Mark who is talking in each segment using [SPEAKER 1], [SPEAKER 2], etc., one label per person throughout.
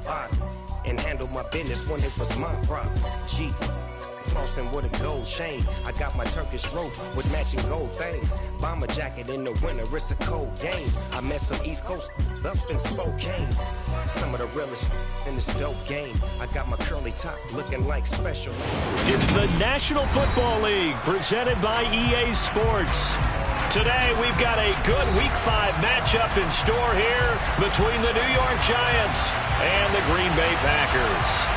[SPEAKER 1] body and handle my business when it was my problem. G. Flossing with a gold chain. I got my Turkish rope with matching gold things. Bomber jacket in the winter, it's a cold game. I met some East Coast up in Spokane. Some of the realest in this dope game. I got my curly top looking like special.
[SPEAKER 2] It's the National Football League presented by EA Sports. Today we've got a good Week 5 matchup in store here between the New York Giants and the Green Bay Packers.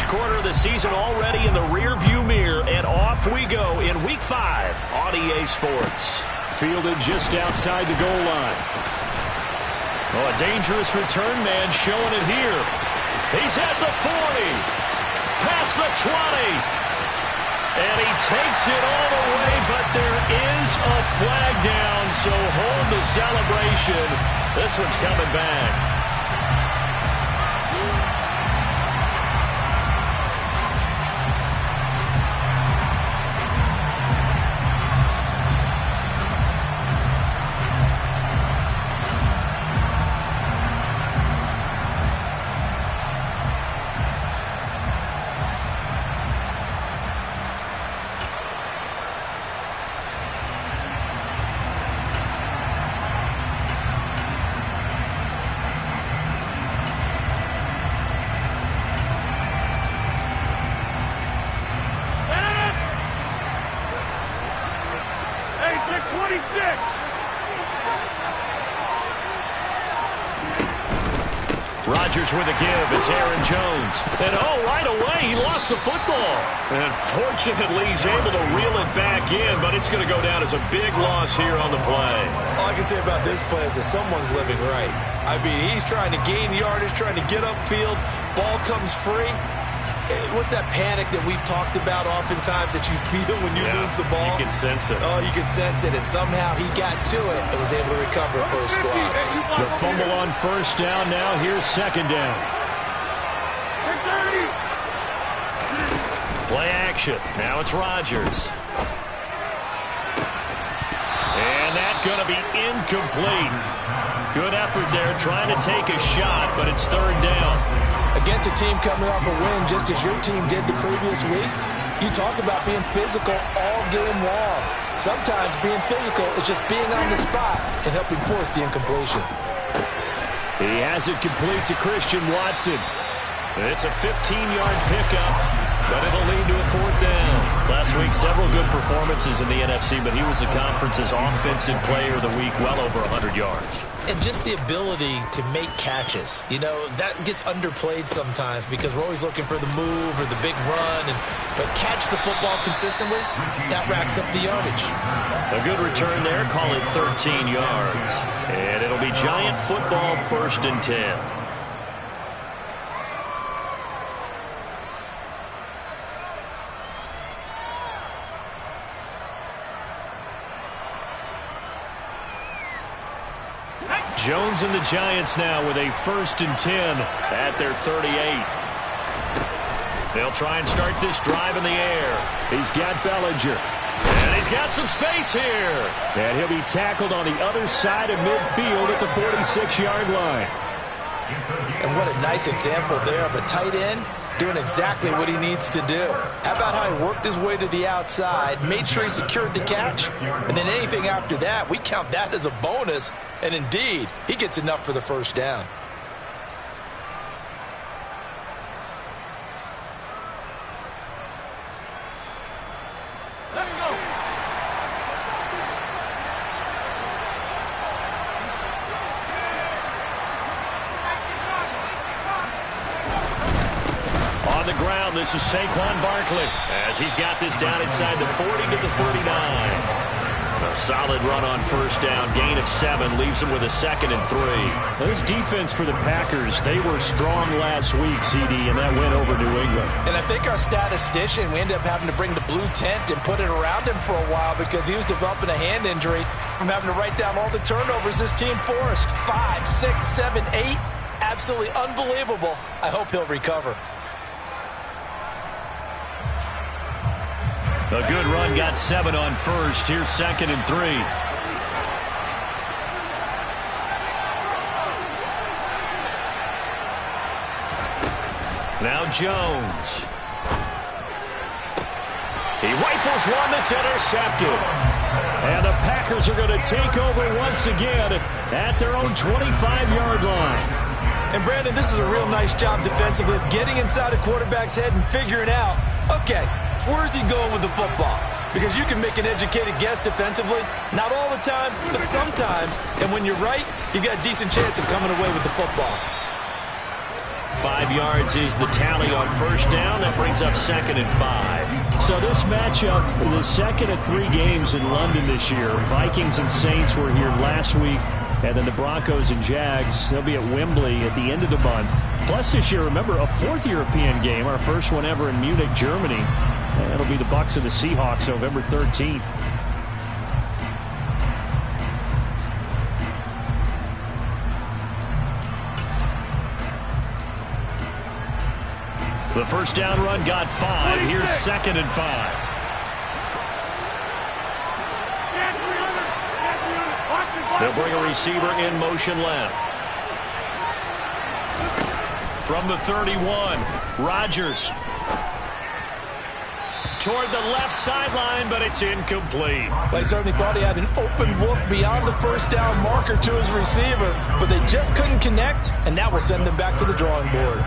[SPEAKER 2] Quarter of the season already in the rear-view mirror, and off we go in Week 5 on EA Sports. Fielded just outside the goal line. Oh, a dangerous return man showing it here. He's at the 40, past the 20, and he takes it all the way, but there is a flag down, so hold the celebration. This one's coming back. Rodgers with a give. It's Aaron Jones. And, oh, right away, he lost the football. And fortunately, he's able to reel it back in, but it's going to go down as a big loss here on the play.
[SPEAKER 3] All I can say about this play is that someone's living right. I mean, he's trying to gain yardage, trying to get upfield. Ball comes free. What's that panic that we've talked about oftentimes that you feel when you lose the ball?
[SPEAKER 2] You can sense it.
[SPEAKER 3] Oh, you can sense it, and somehow he got to it and was able to recover for his squad.
[SPEAKER 2] The fumble on first down. Now here's second down. Play action. Now it's Rodgers. And that's going to be incomplete. Good effort there trying to take a shot, but it's third down.
[SPEAKER 3] Against a team coming off a win just as your team did the previous week, you talk about being physical all game long. Sometimes being physical is just being on the spot and helping force the incompletion.
[SPEAKER 2] He has it complete to Christian Watson. It's a 15-yard pickup, but it'll lead to a fourth down. Last week, several good performances in the NFC, but he was the conference's offensive player of the week, well over 100 yards.
[SPEAKER 3] And just the ability to make catches. You know, that gets underplayed sometimes because we're always looking for the move or the big run. But catch the football consistently, that racks up the yardage.
[SPEAKER 2] A good return there, call it 13 yards. And it'll be Giant football, 1st and 10. Jones and the Giants now with a 1st and 10 at their 38. They'll try and start this drive in the air. He's got Bellinger. And he's got some space here. And he'll be tackled on the other side of midfield at the 46-yard line.
[SPEAKER 3] And what a nice example there of a tight end doing exactly what he needs to do. How about how he worked his way to the outside, made sure he secured the catch, and then anything after that, we count that as a bonus. And indeed, he gets enough for the first down.
[SPEAKER 4] Let's go.
[SPEAKER 2] On the ground, this is Saquon Barkley as he's got this down inside the 40 to the 39. A solid run on first down. Gain of 7 leaves them with a 2nd and 3.
[SPEAKER 5] This defense for the Packers, they were strong last week, CD, and that went over New England.
[SPEAKER 3] And I think our statistician, we ended up having to bring the blue tent and put it around him for a while because he was developing a hand injury from having to write down all the turnovers this team forced. 5, 6, 7, 8. Absolutely unbelievable. I hope he'll recover.
[SPEAKER 2] A good run, got 7 on first. Here's 2nd and 3. Now Jones. He rifles one that's intercepted. And the Packers are going to take over once again at their own 25-yard line.
[SPEAKER 3] And Brandon, this is a real nice job defensively of getting inside a quarterback's head and figuring out, okay, where's he going with the football? Because you can make an educated guess defensively, not all the time, but sometimes. And when you're right, you've got a decent chance of coming away with the football.
[SPEAKER 2] 5 yards is the tally on first down. That brings up 2nd and 5.
[SPEAKER 5] So this matchup, the second of 3 games in London this year. Vikings and Saints were here last week. And then the Broncos and Jags, they'll be at Wembley at the end of the month. Plus this year, remember, a 4th European game, our first one ever in Munich, Germany. And it'll be the Bucs and the Seahawks November 13th.
[SPEAKER 2] The first down run got 5. Here's 2nd and 5. They'll bring a receiver in motion left. From the 31, Rodgers. Toward the left sideline, but it's incomplete.
[SPEAKER 3] They certainly thought he had an open look beyond the first down marker to his receiver, but they just couldn't connect, and that will send them back to the drawing board.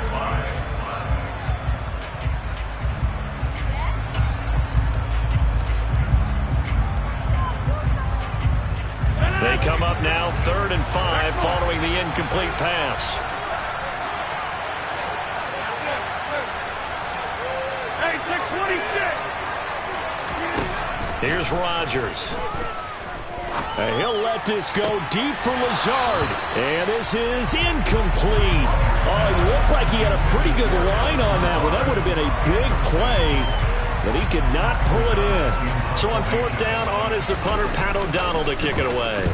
[SPEAKER 2] They come up now 3rd and 5 following the incomplete pass. Here's Rodgers.
[SPEAKER 5] He'll let this go deep for Lazard. And this is incomplete. Oh, it looked like he had a pretty good line on that one. That would have been a big play, but he could not pull it in.
[SPEAKER 2] So on 4th down, on is the punter, Pat O'Donnell, to kick it away.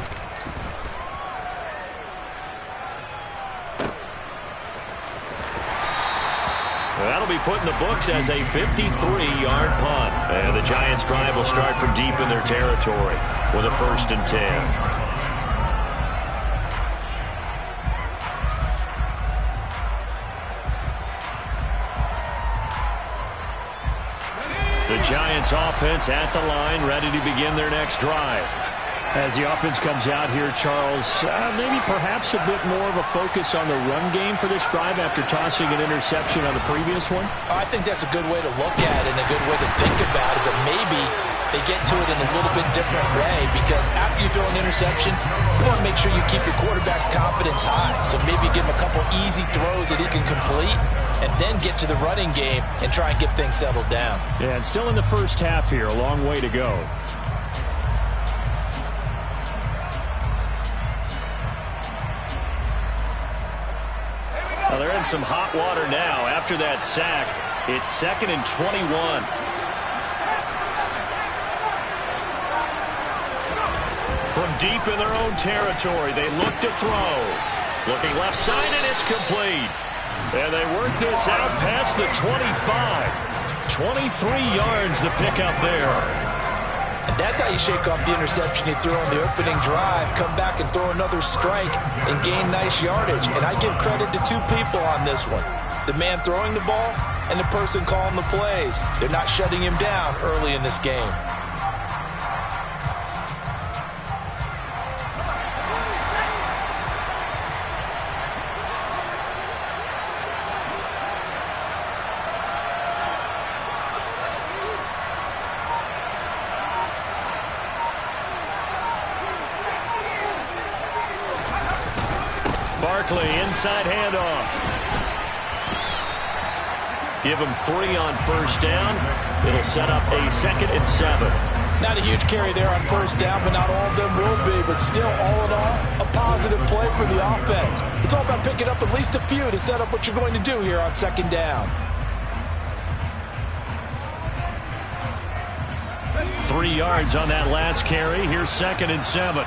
[SPEAKER 2] That'll be put in the books as a 53-yard punt. And the Giants' drive will start from deep in their territory with a 1st and 10. The Giants offense at the line, ready to begin their next drive.
[SPEAKER 5] As the offense comes out here, Charles, maybe perhaps a bit more of a focus on the run game for this drive after tossing an interception on the previous one?
[SPEAKER 3] I think that's a good way to look at it and a good way to think about it, but maybe they get to it in a little bit different way because after you throw an interception, you want to make sure you keep your quarterback's confidence high. So maybe give him a couple easy throws that he can complete and then get to the running game and try and get things settled down.
[SPEAKER 5] Yeah, and still in the first half here, a long way to go.
[SPEAKER 2] Well, they're in some hot water now. After that sack, it's 2nd and 21. From deep in their own territory, they look to throw. Looking left side, and it's complete. And they work this out past the 25. 23 yards the pickup there.
[SPEAKER 3] And that's how you shake off the interception you threw on the opening drive, come back and throw another strike and gain nice yardage. And I give credit to 2 people on this one. The man throwing the ball and the person calling the plays. They're not shutting him down early in this game.
[SPEAKER 2] Barkley, inside handoff. Give him 3 on first down. It'll set up a 2nd and 7.
[SPEAKER 3] Not a huge carry there on first down, but not all of them will be. But still, all in all, a positive play for the offense. It's all about picking up at least a few to set up what you're going to do here on second down.
[SPEAKER 2] 3 yards on that last carry. Here's 2nd and 7.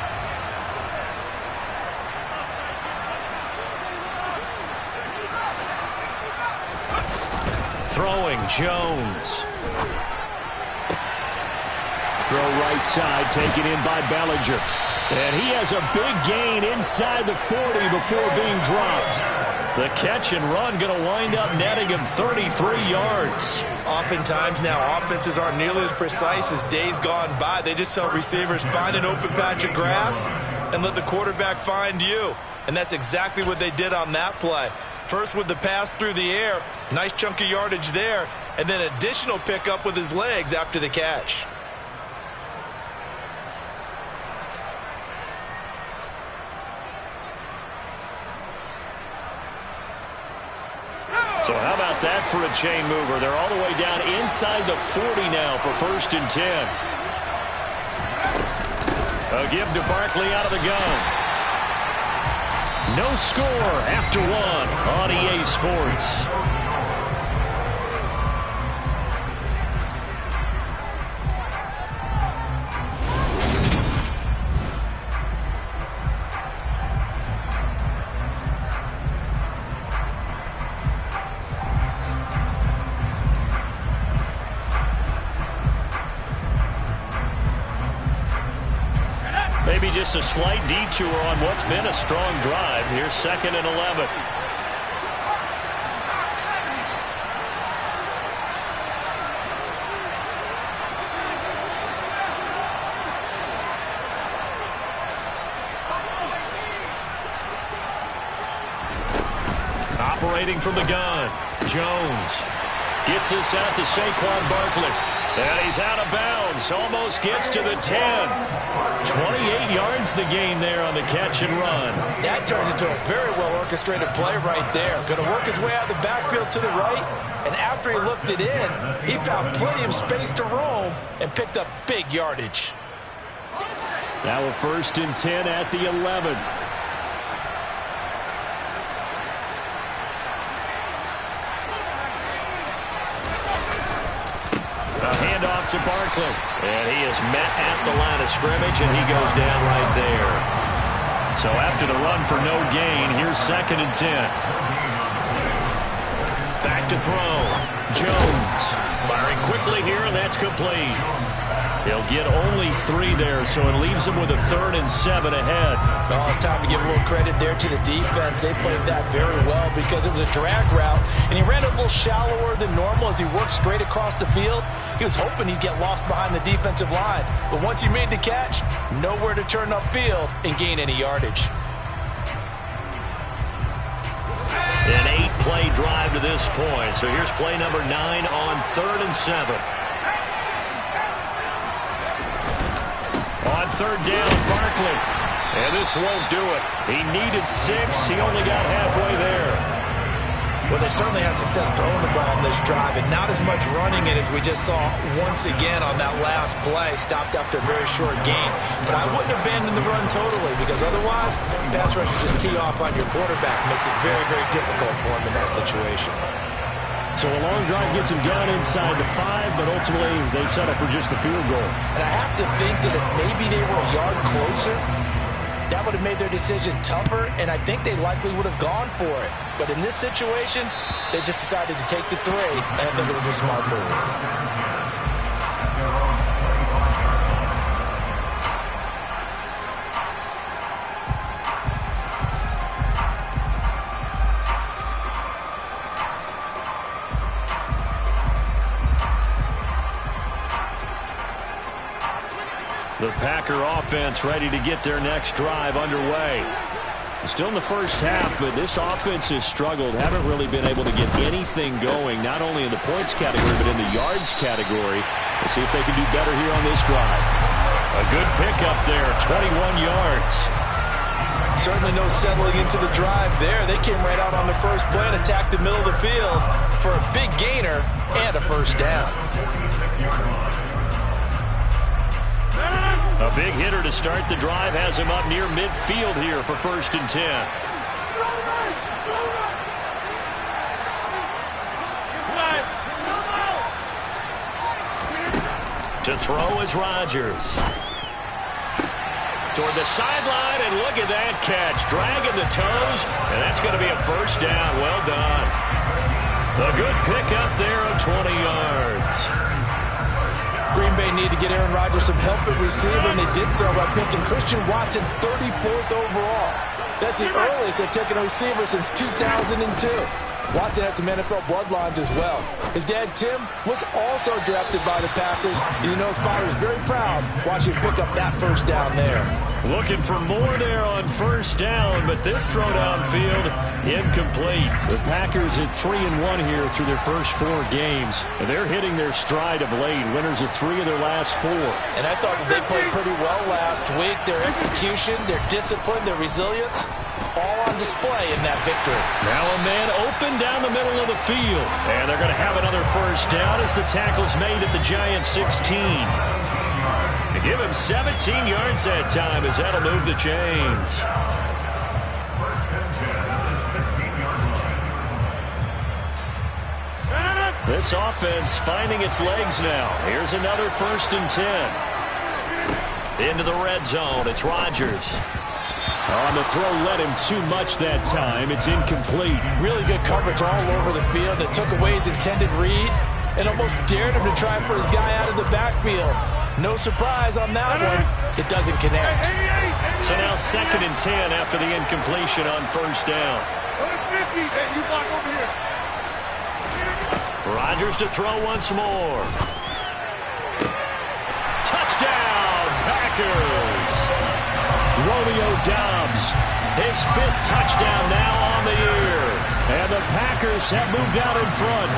[SPEAKER 2] Throwing, Jones.
[SPEAKER 5] Throw right side, taken in by Bellinger. And he has a big gain inside the 40 before being dropped.
[SPEAKER 2] The catch and run going to wind up netting him 33 yards.
[SPEAKER 3] Oftentimes now, offenses aren't nearly as precise as days gone by. They just tell receivers, find an open patch of grass and let the quarterback find you. And that's exactly what they did on that play. First with the pass through the air, nice chunk of yardage there, and then additional pickup with his legs after the catch.
[SPEAKER 2] So how about that for a chain mover? They're all the way down inside the 40 now for 1st and 10. A give to Barkley out of the gun. No score after 1 on EA Sports. Maybe just a slight detour on what's been a strong drive. Here's 2nd and 11. Operating from the gun, Jones gets this out to Saquon Barkley. And he's out of bounds. Almost gets to the 10. 28 yards the gain there on the catch and run.
[SPEAKER 3] That turned into a very well-orchestrated play right there. Going to work his way out of the backfield to the right. And after he looked it in, he found plenty of space to roam and picked up big yardage.
[SPEAKER 5] Now a 1st and 10 at the 11.
[SPEAKER 2] A handoff to Barkley. And he is met at the line of scrimmage, and he goes down right there. So after the run for no gain, here's 2nd and 10. Back to throw. Jones firing quickly here, and that's complete. He'll get only 3 there, so it leaves him with a 3rd and 7 ahead.
[SPEAKER 3] Well, it's time to give a little credit there to the defense. They played that very well because it was a drag route, and he ran it a little shallower than normal as he worked straight across the field. He was hoping he'd get lost behind the defensive line, but once he made the catch, nowhere to turn upfield and gain any yardage.
[SPEAKER 2] An 8-play drive to this point, so here's play number 9 on 3rd and 7. On 3rd down, Barkley. And this won't do it. He needed 6. He only got halfway there.
[SPEAKER 3] Well, they certainly had success throwing the ball on this drive, and not as much running it as we just saw once again on that last play. Stopped after a very short gain. But I wouldn't abandon the run totally, because otherwise, pass rushers just tee off on your quarterback. Makes it very, very difficult for him in that situation.
[SPEAKER 5] So a long drive gets him down inside the 5, but ultimately they settle for just the field goal.
[SPEAKER 3] And I have to think that if maybe they were a yard closer, that would have made their decision tougher, and I think they likely would have gone for it. But in this situation, they just decided to take the 3, and I think it was a smart move.
[SPEAKER 2] The Packer offense ready to get their next drive underway.
[SPEAKER 5] Still in the first half, but this offense has struggled. Haven't really been able to get anything going, not only in the points category, but in the yards category. Let's see if they can do better here on this drive.
[SPEAKER 2] A good pickup there, 21 yards.
[SPEAKER 3] Certainly no settling into the drive there. They came right out on the first play and attacked the middle of the field for a big gainer and a first down.
[SPEAKER 2] big hitter to start the drive has him up near midfield here for 1st and 10. To throw is Rodgers. Toward the sideline, and look at that catch. Dragging the toes, and that's going to be a 1st down. Well done. A good pickup there of 20 yards.
[SPEAKER 3] Green Bay need to get Aaron Rodgers some help at receiver, and they did so by picking Christian Watson 34th overall. That's the earliest they've taken a receiver since 2002. Watson has some NFL bloodlines as well. His dad, Tim, was also drafted by the Packers, and you know his father was very proud watching him pick up that 1st down there.
[SPEAKER 2] Looking for more there on 1st down, but this throw downfield incomplete.
[SPEAKER 5] The Packers at 3-1 here through their first 4 games. And they're hitting their stride of late. Winners of 3 of their last 4.
[SPEAKER 3] And I thought that they played pretty well last week. Their execution, their discipline, their resilience, all on display in that victory.
[SPEAKER 2] Now a man open down the middle of the field. And they're going to have another 1st down as the tackle's made at the Giants' 16. To give him 17 yards that time as that'll move the chains. This offense finding its legs now. Here's another 1st and 10. Into the red zone. It's Rodgers.
[SPEAKER 5] On the throw, led him too much that time. It's incomplete.
[SPEAKER 3] Really good coverage all over the field. It took away his intended read and almost dared him to try for his guy out of the backfield. No surprise on that one. It doesn't connect.
[SPEAKER 2] So now 2nd and 10 after the incompletion on 1st down. Rodgers to throw once more. Touchdown, Packers.
[SPEAKER 5] Romeo Doubs,
[SPEAKER 2] his 5th touchdown now on the year.
[SPEAKER 5] And the Packers have moved out in front.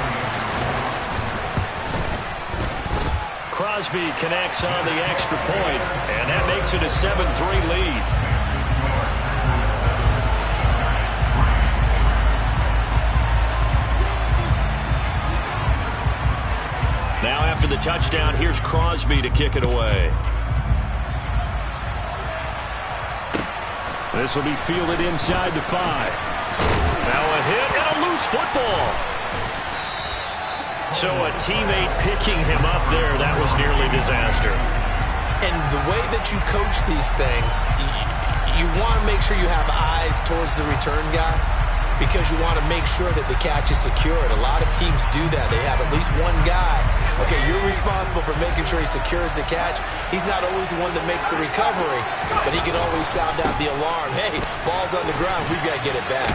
[SPEAKER 2] Crosby connects on the extra point, and that makes it a 7-3 lead. Now after the touchdown, here's Crosby to kick it away.
[SPEAKER 5] This will be fielded inside the 5.
[SPEAKER 2] Now a hit and a loose football. So a teammate picking him up there, that was nearly disaster.
[SPEAKER 6] And the way that you coach these things, you want to make sure you have eyes towards the return guy because you want to make sure that the catch is secured. A lot of teams do that. They have at least one guy. Okay, you're responsible for making sure he secures the catch. He's not always the one that makes the recovery, but he can always sound out the alarm. Hey, ball's on the ground. We've got to get it back.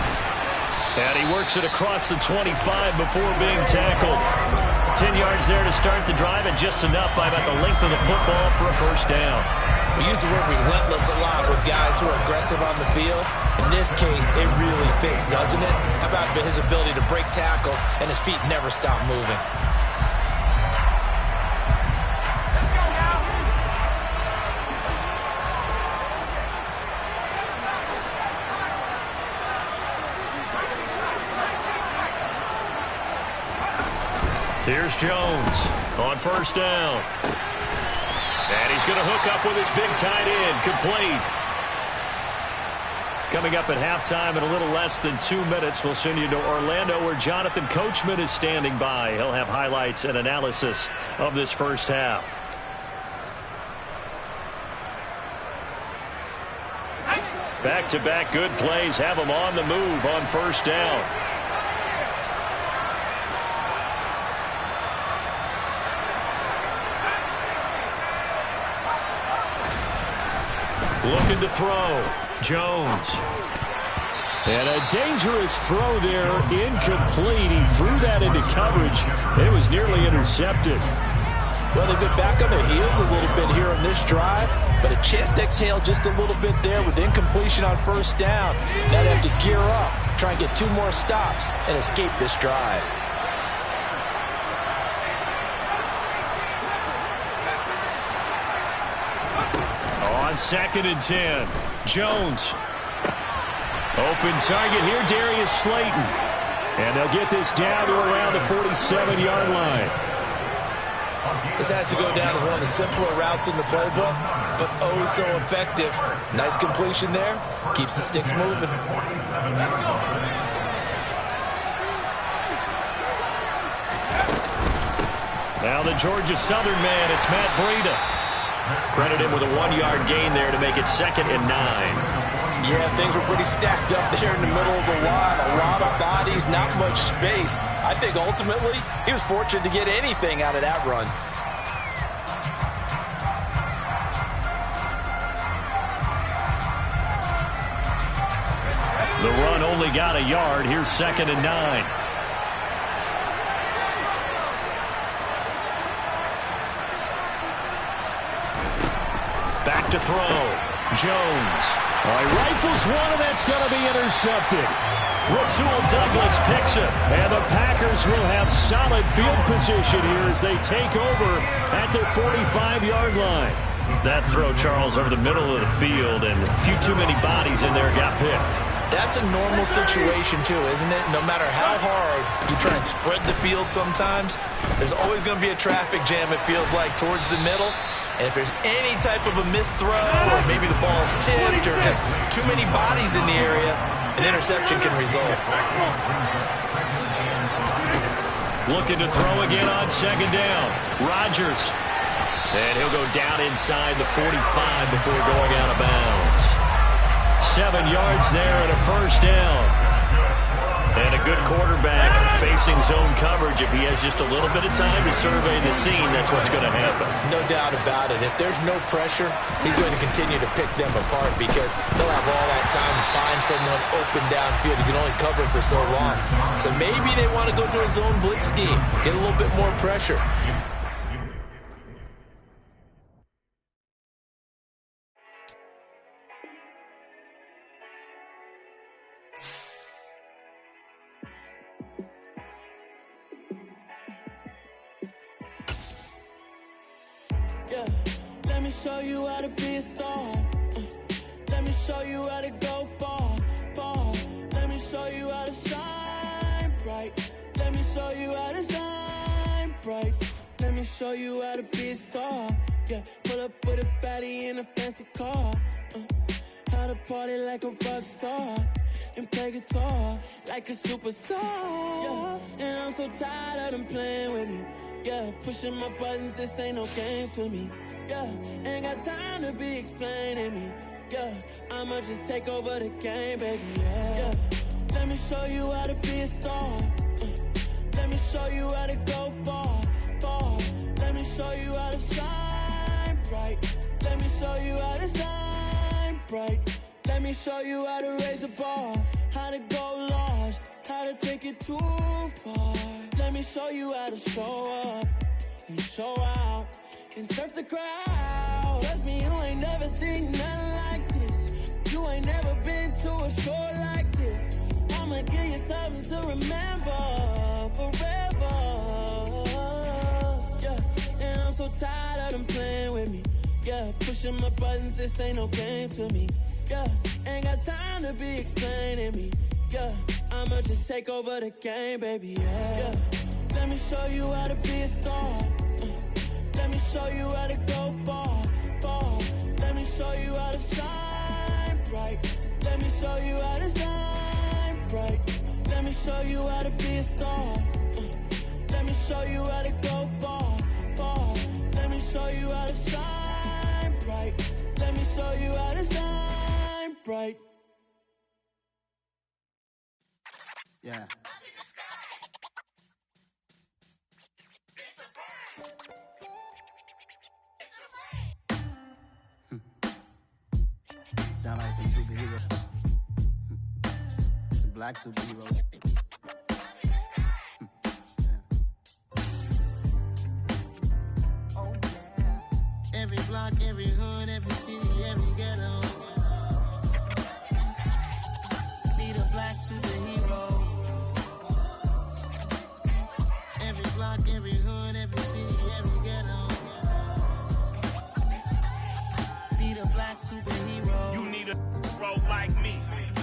[SPEAKER 2] And he works it across the 25 before being tackled. 10 yards there to start the drive, and just enough by about the length of the football for a 1st down.
[SPEAKER 6] We use the word relentless a lot with guys who are aggressive on the field. In this case, it really fits, doesn't it? How about his ability to break tackles and his feet never stop moving?
[SPEAKER 2] Here's Jones on 1st down. And he's going to hook up with his big tight end, complete. Coming up at halftime in a little less than 2 minutes, we'll send you to Orlando where Jonathan Coachman is standing by. He'll have highlights and analysis of this 1st half. Back-to-back good plays have him on the move on 1st down. Looking to throw. Jones.
[SPEAKER 5] And a dangerous throw there, incomplete. He threw that into coverage. It was nearly intercepted.
[SPEAKER 3] Well, they've been back on their heels a little bit here on this drive, but a chance to exhale just a little bit there with incompletion on 1st down. Now they have to gear up, try and get 2 more stops, and escape this drive.
[SPEAKER 2] On 2nd and 10, Jones. Open target here, Darius Slayton.
[SPEAKER 5] And they'll get this down to around the 47-yard line.
[SPEAKER 6] This has to go down as one of the simpler routes in the playbook, but oh so effective. Nice completion there. Keeps the sticks moving.
[SPEAKER 2] Now the Georgia Southern man, it's Matt Breida. Credit him with a 1-yard gain there to make it 2nd and 9.
[SPEAKER 3] Yeah, things were pretty stacked up there in the middle of the line. A lot of bodies, not much space. I think ultimately he was fortunate to get anything out of that run.
[SPEAKER 2] The run only got a yard. Here's 2nd and 9. Back to throw. Jones.
[SPEAKER 5] Rifles one, and that's going to be intercepted.
[SPEAKER 2] Rasul Douglas picks it.
[SPEAKER 5] And the Packers will have solid field position here as they take over at their 45-yard line.
[SPEAKER 2] That throw, Charles, over the middle of the field, and a few too many bodies in there got picked.
[SPEAKER 3] That's a normal situation, too, isn't it? No matter how hard you try and spread the field sometimes, there's always going to be a traffic jam, it feels like, towards the middle. And if there's any type of a missed throw, or maybe the ball's tipped, or just too many bodies in the area, an interception can result.
[SPEAKER 2] Looking to throw again on 2nd down. Rodgers. And he'll go down inside the 45 before going out of bounds. 7 yards there and a 1st down. And a good quarterback facing zone coverage. If he has just a little bit of time to survey the scene, that's what's going to happen.
[SPEAKER 6] No doubt about it. If there's no pressure, he's going to continue to pick them apart because they'll have all that time to find someone open downfield. You can only cover for so long. So maybe they want to go to a zone blitz scheme, get a little bit more pressure.
[SPEAKER 7] Yeah, let me show you how to be a star. Let me show you how to go far, far. Let me show you how to shine bright. Let me show you how to shine bright. Let me show you how to be a star. Yeah, pull up with a baddie in a fancy car. How to party like a rock star and play guitar like a superstar. Yeah, and I'm so tired of them playing with me. Yeah, pushing my buttons, this ain't no game to me. Yeah, ain't got time to be explaining me. Yeah, I'ma just take over the game, baby. Yeah, let me show you how to be a star. Let me show you how to go far, far. Let me show you how to shine bright. Let me show you how to shine bright. Let me show you how to raise a bar, how to go large, how to take it too far. Let me show you how to show up and show out and surf the crowd. Trust me, you ain't never seen nothing like this. You ain't never been to a show like this. I'ma give you something to remember forever. Yeah, and I'm so tired of them playing with me. Yeah, pushing my buttons, this ain't no game to me. Yeah, ain't got time to be explaining me. Yeah, I'ma just take over the game, baby. Yeah, let me show you how to be a star. Let me show you how to go far, far. Let me show you how to shine bright. Let me show you how to shine bright. Let me show you how to be a star. Let me show you how to go far, far. Let me show you how to shine bright. Let me show you how to shine bright.
[SPEAKER 8] Yeah. Sound like some superheroes. Some black superheroes. Oh, yeah. Every block, every hood, every city, every ghetto. Need a black superhero. Every block, every hood, every city, every ghetto. Need a black superhero.
[SPEAKER 1] You need a hero.
[SPEAKER 9] low like me.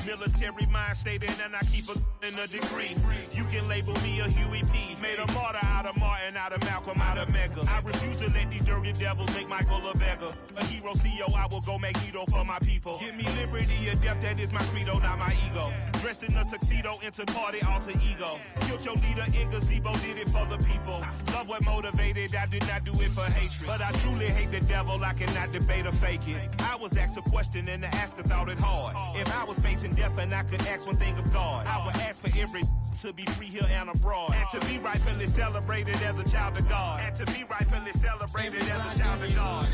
[SPEAKER 9] Military mind stated, and I keep in a degree. You can label me a Huey P. Made a martyr out of Martin, out of Malcolm, out of Mega. I refuse to let these dirty devils make Michael a beggar. A hero CEO, I will go Magneto for my people. Give me liberty or death, that is my credo, not my ego. Dressed in a tuxedo, into party alter ego. Killed your leader in gazebo, did it for the people. Love what motivated, I did not do it for hatred. But I truly hate the devil, I cannot debate or fake it. I was asked a question and the asker thought it hard. If I was facing death and I could ask one thing of God, I would ask for every to be free here and abroad. And to be rightfully celebrated as a child of God. And to be rightfully celebrated as a child of God.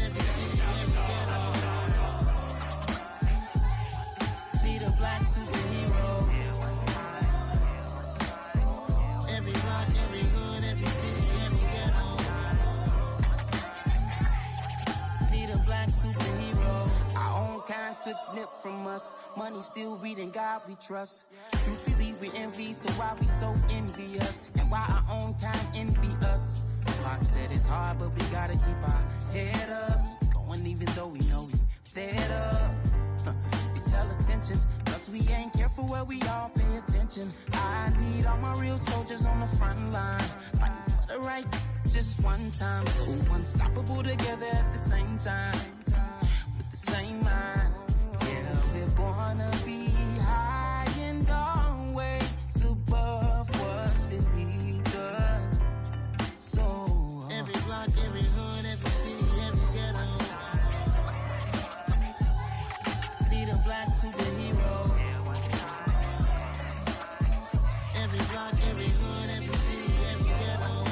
[SPEAKER 7] Need a black superhero. Every block, every hood, every city, every ghetto. Need a black superhero. Our own kind took nip from us. Money still reading God we trust. Truthfully we envy, so why we so envious? And why our own kind envy us? Pac said it's hard, but we gotta keep our head up. Going even though we know we fed up. It's hell attention, cause we ain't careful where we all pay attention. I need all my real soldiers on the front line, fighting for the right just one time. So unstoppable together at the same time, with the same mind. Yeah, we're born to be high and always above what's beneath us. So every block, every hood, every city, every ghetto. Need a black superhero. Every block, every hood, every city, every ghetto.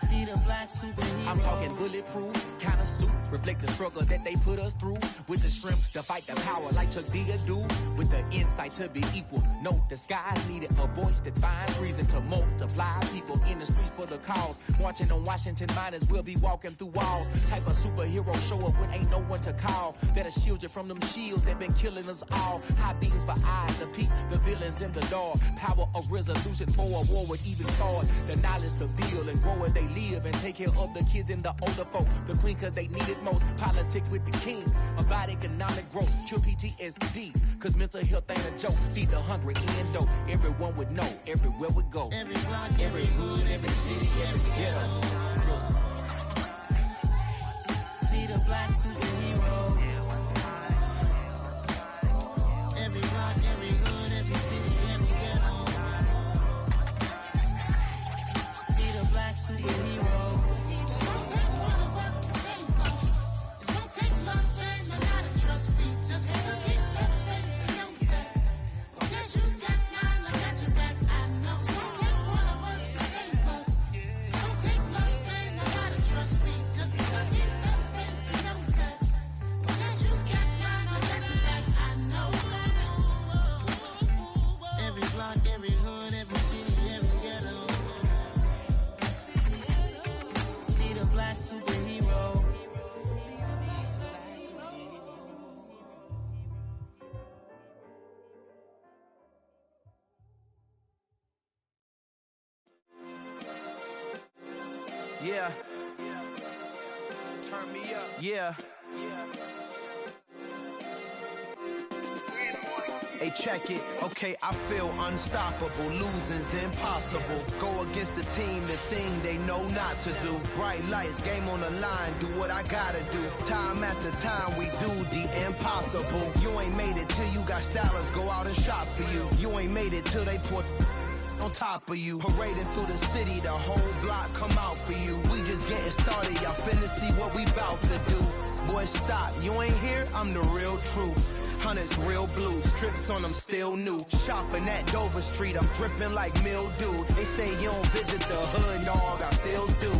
[SPEAKER 7] Need a black superhero.
[SPEAKER 10] I'm talking bulletproof kind of suit, reflect the struggle that they put us through, with the strength to fight the power like Chuck D do, with the insight to be equal. No disguise needed, a voice that finds reason to multiply people in the streets for the cause. Marching on Washington, might as well be walking through walls. Type of superhero show up when ain't no one to call. That'll shield you from them shields that been killing us all. High beams for eyes to peek the villains in the dark. Power of resolution for a war would even start. The knowledge to build and grow where they live and take care of the kids and the older folk. The queen cause they need it most. Politics with the kings about economic growth. Cure PTSD cause mental health ain't a joke. Feed the hungry in dough. Everyone would know everywhere we go.
[SPEAKER 7] Every block, every hood, every city, every ghetto. Need a black superhero. Every block, every hood, every city, every ghetto. Need a black superhero. It's gonna take one of us to save us. It's gonna take love and a lot of trust. We just got to keep that faith and know that. Because you got mine, I got your back, I know. It's gonna take one of us to save us. It's gonna take love and a lot of trust. We just got to keep that faith and know that. Because you got mine, I got your back, I know. Every block, every hood, every city, every ghetto. Need a black superhero.
[SPEAKER 11] Yeah. Turn me up. Yeah. Hey, check it. Okay, I feel unstoppable. Losing's impossible. Go against the team, the thing they know not to do. Bright lights, game on the line, do what I gotta do. Time after time, we do the impossible. You ain't made it till you got stylers go out and shop for you. You ain't made it till they put on top of you. Parading through the city, the whole block come out for you. We just getting started, y'all finna see what we bout to do. Boy, stop, you ain't here, I'm the real truth. Hunters, real blue, strips on them still new. Shopping at Dover Street, I'm dripping like mildew. They say you don't visit the hood, dog, I still do.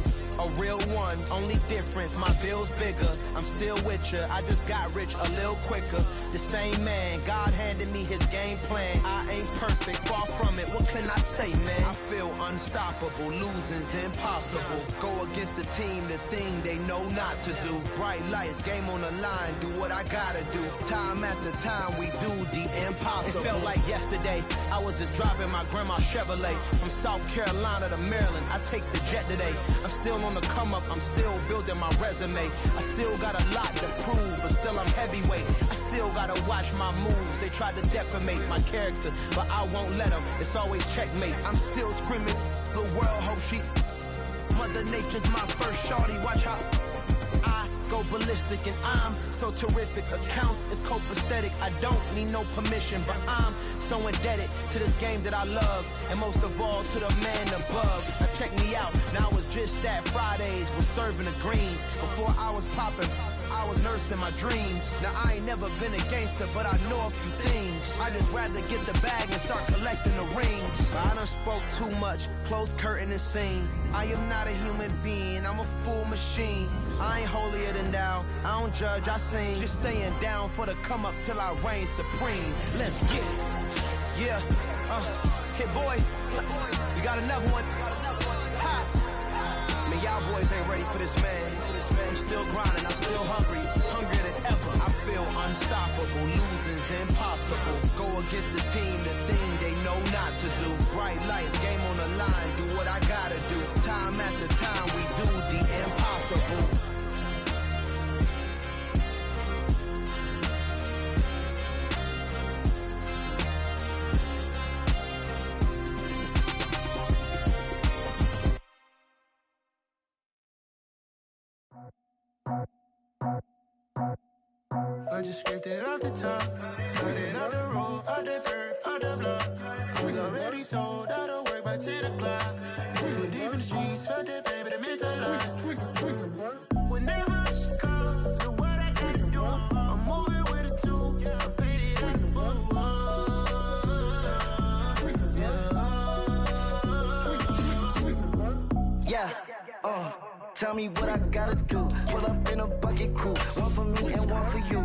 [SPEAKER 11] A real one, only difference, my bill's bigger. I'm still with ya, I just got rich a little quicker. The same man, God handed me his game plan. I ain't perfect, far from it, what can I say, man? I feel unstoppable, losing's impossible. Go against the team, the thing they know not to do. Bright lights, game on the line, do what I gotta do. Time after time, we do the impossible. It felt like yesterday, I was just driving my grandma's Chevrolet. From South Carolina to Maryland, I take the jet today. I'm still on the come up, I'm still building my resume. I still got a lot to prove, but still I'm heavyweight. I still gotta watch my moves. They tried to defamate my character, but I won't let them. It's always checkmate. I'm still screaming, the world hope she... Mother Nature's my first shorty. Watch how I go ballistic, and I'm so terrific. Accounts is copacetic. I don't need no permission, but I'm so indebted to this game that I love, and most of all to the man above. Now check me out. Now it's just that Fridays was serving the greens. Before I was popping, I was nursing my dreams. Now I ain't never been a gangster, but I know a few things. I just rather get the bag and start collecting the rings. But I done spoke too much, close curtain and scene. I am not a human being, I'm a full machine. I ain't holier than thou, I don't judge, I sing. Just staying down for the come up till I reign supreme. Let's get it. Yeah, hit boy, you got another one. Ha. I mean, y'all boys ain't ready for this, man. I'm still grinding, I'm still hungry, hungrier than ever. I feel unstoppable, losing's impossible. Go against the team, the thing they know not to do. Bright lights, game on the line, do what I gotta do. Time after time, we do the impossible.
[SPEAKER 12] I just scraped it off the top, cut it out the road, out the curve, out the block. I was already sold, out of work by 10 o'clock. Too deep in the streets, felt that baby, the mental lie. Whenever she calls, know what I gotta do. I'm moving with a two, I paid it out the full.
[SPEAKER 13] Tell me what I gotta do. Pull up in a bucket crew, one for me and one for you.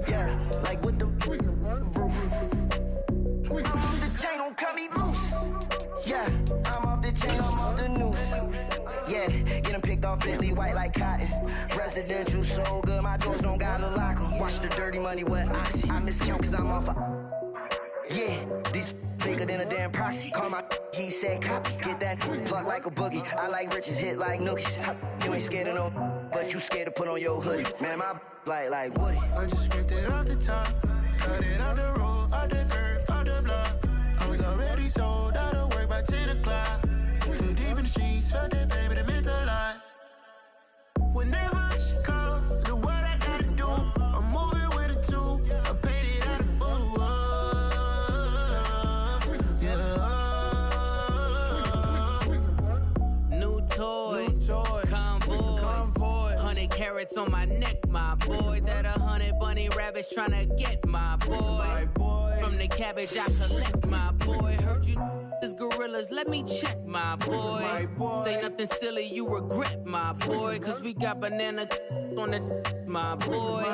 [SPEAKER 13] Yeah, like with the roof. I'm off the chain, don't cut me loose. Yeah, I'm off the chain, I'm off the noose. Yeah, getting picked off Bentley white like cotton. Residential so good, my doors don't gotta lock 'em. Watch the dirty money with oxy. I miscount cause I'm off a... Yeah, these bigger than a damn proxy. Call my he said copy. Get that plug like a boogie. I like riches, hit like nookies. You ain't scared of no, but you scared to put on your hoodie. Man, my like Woody.
[SPEAKER 12] I just scraped it off the top, cut it out the road, out the curve, out the block. I was already sold, out of work by 10 o'clock. Too deep in the streets, felt that baby, the mental lie. Whenever she calls, know what I gotta do. I'm moving with a two, I paid it out of full.
[SPEAKER 14] Convoy, 100 carats on my neck, my boy. That 100 bunny rabbits tryna get my boy. From the cabbage I collect, my boy. Heard you is gorillas, let me check, my boy. Say nothing silly, you regret, my boy. Cause we got banana on the my boy.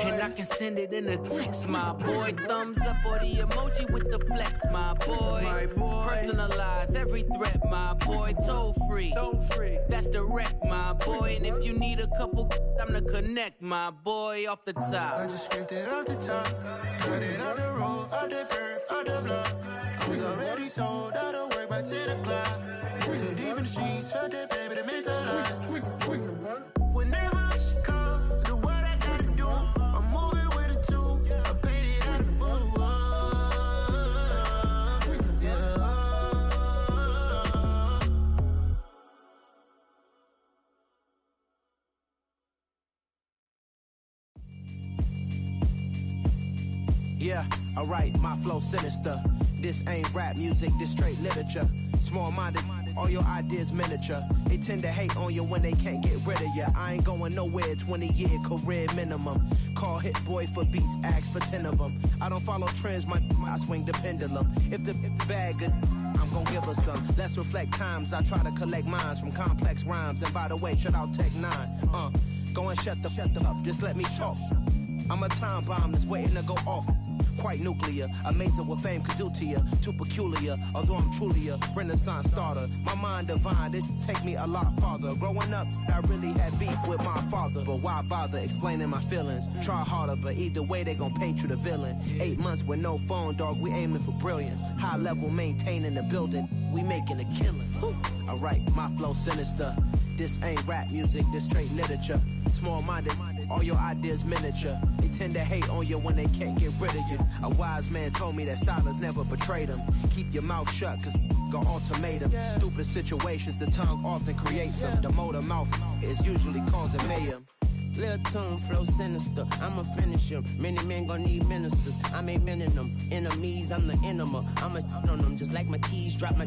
[SPEAKER 14] And I can send it in a text, my boy. Thumbs up or the emoji with the flex, my boy. Personalize every threat, my boy. Toll free, that's direct, my boy. And if you need a couple, I'm to connect, my boy. Off the top,
[SPEAKER 12] I just scraped it off the top, cut it out the road, out the curve, out the block. I was already sold, out of work by 10 o'clock. Too deep in the streets, felt that baby, the mental lie. Whenever she calls, know what I gotta do. I'm moving with a two, I paid it out of full.
[SPEAKER 11] Yeah, alright, my flow sinister. This ain't rap music, this straight literature. Small-minded, all your ideas miniature. They tend to hate on you when they can't get rid of you. I ain't going nowhere, 20-year career minimum. Call Hit Boy for beats, ask for 10 of them. I don't follow trends, I swing the pendulum. If the bag good, I'm gonna give her some. Let's reflect times, I try to collect minds from complex rhymes. And by the way, shout out Tech 9. Go and shut the up, just let me talk. I'm a time bomb that's waiting to go off. Quite nuclear, amazing what fame could do to you. Too peculiar, although I'm truly a renaissance starter. My mind divine, it take me a lot farther. Growing up, I really had beef with my father. But why bother explaining my feelings? Try harder, but either way they gon' paint you the villain. 8 months with no phone, dog, we aiming for brilliance. High level maintaining the building, we making a killing. Alright, my flow sinister. This ain't rap music, this straight literature. Small-minded, all your ideas miniature. They tend to hate on you when they can't get rid of you. A wise man told me that silence never betrayed him. Keep your mouth shut, cause got ultimatums. Stupid situations, the tongue often creates them. The motor mouth is usually causing mayhem.
[SPEAKER 15] Lil' tune flow sinister, I'ma finish him. Many men gon' need ministers, I ain't mending them. Enemies, I'm the enema, I'ma on them. Just like my keys, drop my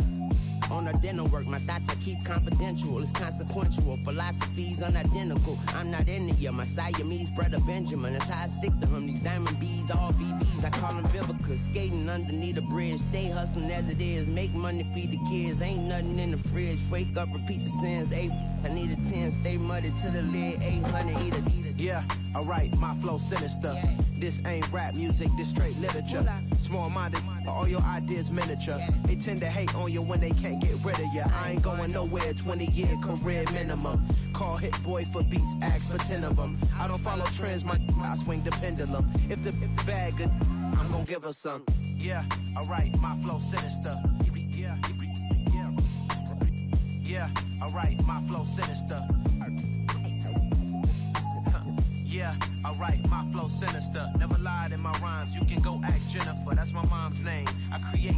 [SPEAKER 15] on the dinner work. My thoughts I keep confidential, it's consequential. Philosophies unidentical, I'm not in the my Siamese brother Benjamin. That's how I stick to him, these diamond bees, all BBs. I call them Vivica, skating underneath a bridge. Stay hustling as it is, make money, feed the kids. Ain't nothing in the fridge, wake up, repeat the sins. I need a 10, stay muddy to the lid, 800, eat it.
[SPEAKER 11] Yeah, alright, my flow sinister. This ain't rap music, this straight literature. Small-minded, all your ideas miniature. They tend to hate on you when they can't get rid of you. I ain't going nowhere, 20-year career minimum. Call Hit Boy for beats, ask for 10 of them. I don't follow trends, I swing the pendulum. If the bag good, I'm gonna give her some. Yeah, alright, my flow sinister. Yeah, alright, my flow sinister. Yeah, alright, my flow sinister. Never lied in my rhymes, you can go ask Jennifer, that's my mom's name. I create